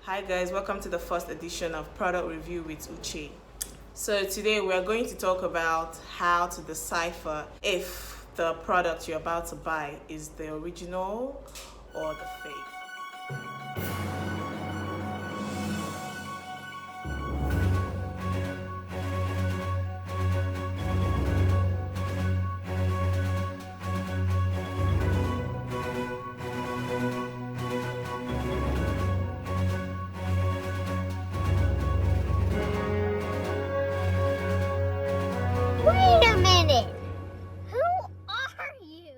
Hi guys, welcome to the first edition of Product Review with Uche. So today we're going to talk about how to decipher if the product you're about to buy is the original or the fake. Wait a minute! Who are you?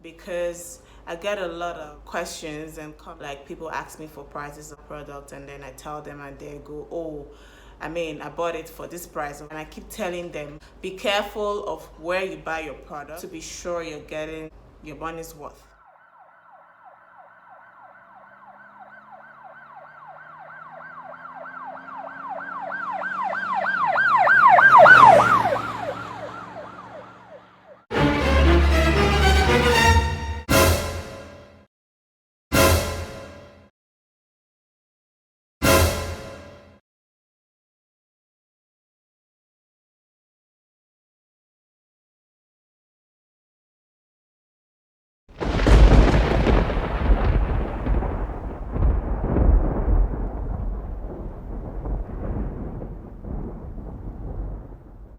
Because I get a lot of questions and like people ask me for prices of product and then I tell them and they go, oh, I bought it for this price. And I keep telling them, be careful of where you buy your product to be sure you're getting your money's worth.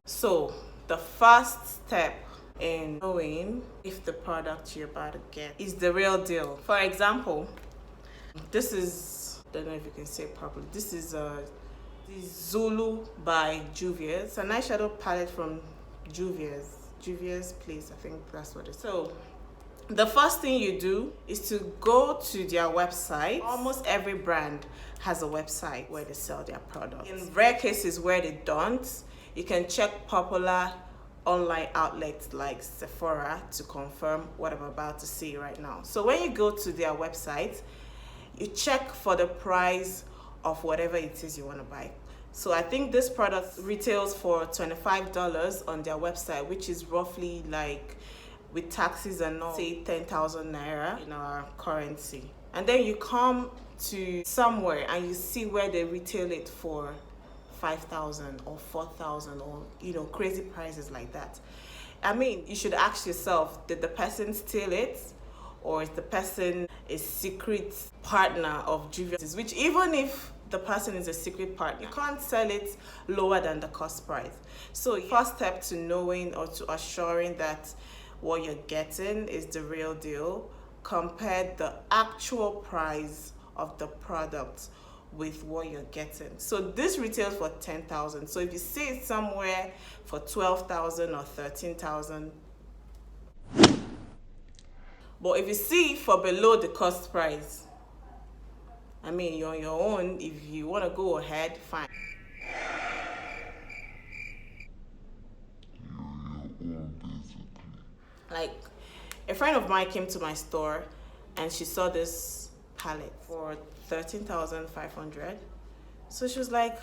So the first step in knowing if the product you're about to get is the real deal. For example, this is, I don't know if you can say it properly, this is this Zulu by Juvia's. It's an eyeshadow palette from Juvia's Place, I think that's what it is. So the first thing you do is to go to their website. Almost every brand has a website where they sell their products. In rare cases where they don't, you can check popular online outlets like Sephora to confirm what I'm about to say right now. So when you go to their website, you check for the price of whatever it is you want to buy. So I think this product retails for $25 on their website, which is roughly like, with taxes and all, say 10,000 naira in our currency. And then you come to somewhere and you see where they retail it for 5,000 or 4,000 or crazy prices like that. You should ask yourself, did the person steal it, or is the person a secret partner of Juvia's? Which, even if the person is a secret partner, you can't sell it lower than the cost price. So first step to knowing or to assuring that what you're getting is the real deal, compare the actual price of the product with what you're getting. So this retails for 10,000. So if you see it somewhere for 12,000 or 13,000, but if you see it for below the cost price, you're on your own. If you want to go ahead, fine. Like, a friend of mine came to my store and she saw this palette for 13,500. So she was like,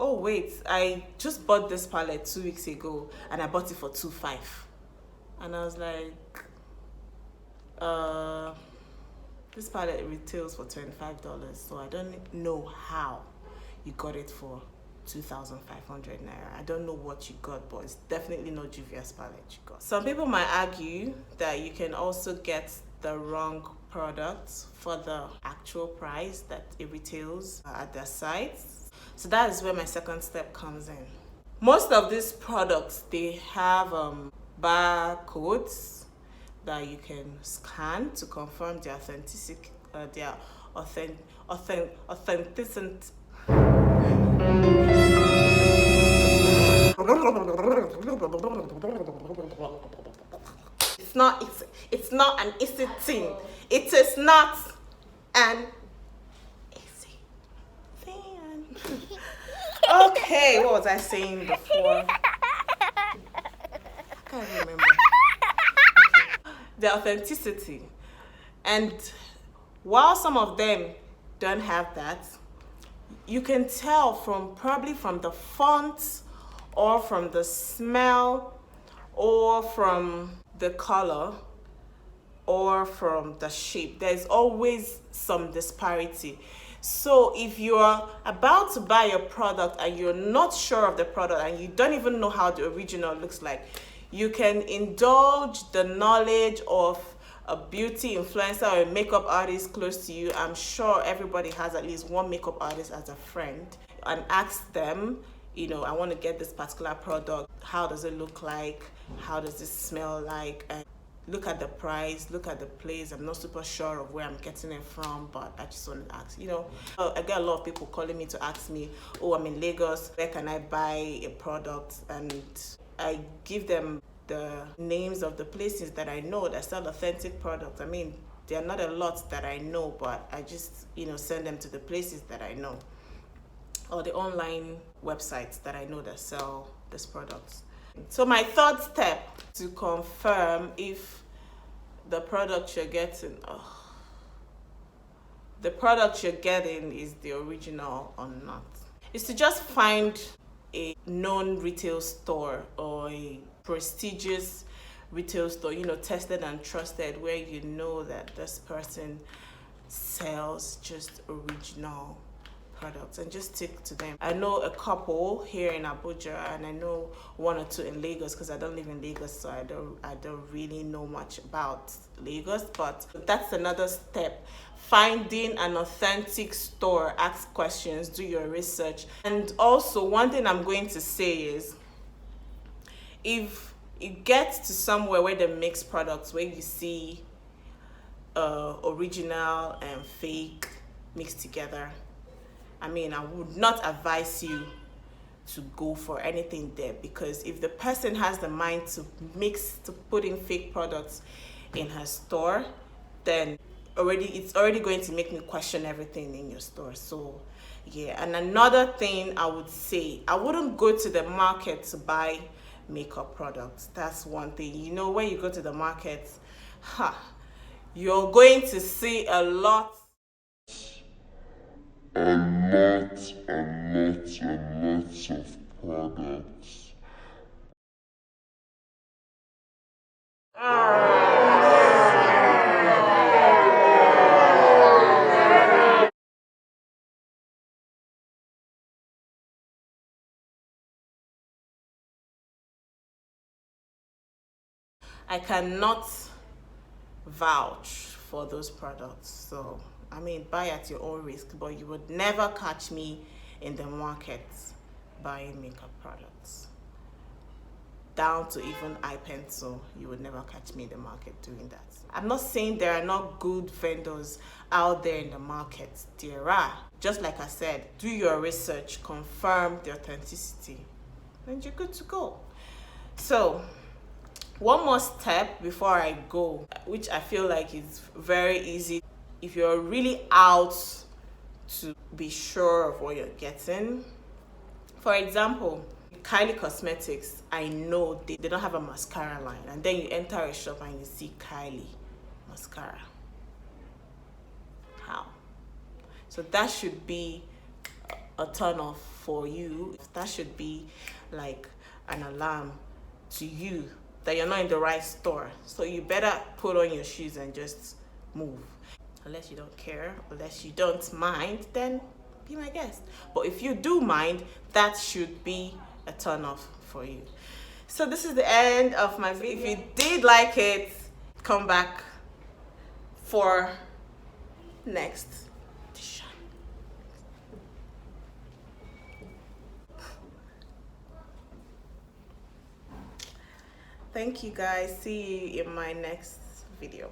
oh wait, I just bought this palette 2 weeks ago and I bought it for 2.5. And I was like, this palette retails for $25, so I don't know how you got it for 2,500 naira. I don't know what you got, but it's definitely not Juvia's palette you got. Some people might argue that you can also get the wrong product for the actual price that it retails at their sites. So that is where my second step comes in. Most of these products, they have barcodes that you can scan to confirm their authenticity. It's not an easy thing. It is not an easy thing. Okay, what was I saying before? I can't remember. Okay. The authenticity. And while some of them don't have that, you can tell probably from the font or from the smell or from the color or from the shape. There's always some disparity. So if you're about to buy a product and you're not sure of the product and you don't even know how the original looks like, you can indulge the knowledge of a beauty influencer or a makeup artist close to you. I'm sure everybody has at least one makeup artist as a friend, and ask them, you know, I want to get this particular product. How does it look like? How does it smell like? And look at the price, look at the place. I'm not super sure of where I'm getting it from, but I just want to ask, you know. I get a lot of people calling me to ask me, oh, I'm in Lagos, where can I buy a product? And I give them the names of the places that I know that sell authentic products. I mean, there are not a lot that I know, but I just, you know, send them to the places that I know, or the online websites that I know that sell these products. So my third step to confirm if the product you're getting, the product you're getting is the original or not, is to just find a known retail store or a prestigious retail store, you know, tested and trusted, where you know that this person sells just original products, and just stick to them. I know a couple here in Abuja, and I know one or two in Lagos, because I don't live in Lagos, so I don't really know much about Lagos. But that's another step: finding an authentic store. Ask questions, do your research. And also, one thing I'm going to say is, if you get to somewhere where they mix products, where you see original and fake mixed together, I mean, I would not advise you to go for anything there, because if the person has the mind to put in fake products in her store, then it's already going to make me question everything in your store. So yeah. And another thing I would say, I wouldn't go to the market to buy makeup products. That's one thing. You know, when you go to the market, you're going to see a lot of products. I cannot vouch for those products. So, I mean, buy at your own risk, but you would never catch me in the market buying makeup products. Down to even eye pencil, you would never catch me in the market doing that. I'm not saying there are not good vendors out there in the market. There are. Just like I said, do your research, confirm the authenticity, and you're good to go. So, one more step before I go, which I feel like is very easy. If you're really out to be sure of what you're getting, for example, Kylie Cosmetics, I know they don't have a mascara line, and then you enter a shop and you see Kylie mascara. How? So that should be a turn off for you. That should be like an alarm to you that you're not in the right store. So you better put on your shoes and just move. Unless you don't care, unless you don't mind, then be my guest. But if you do mind, that should be a turn off for you. So this is the end of my video. If you did like it, come back for next edition. Thank you guys. See you in my next video.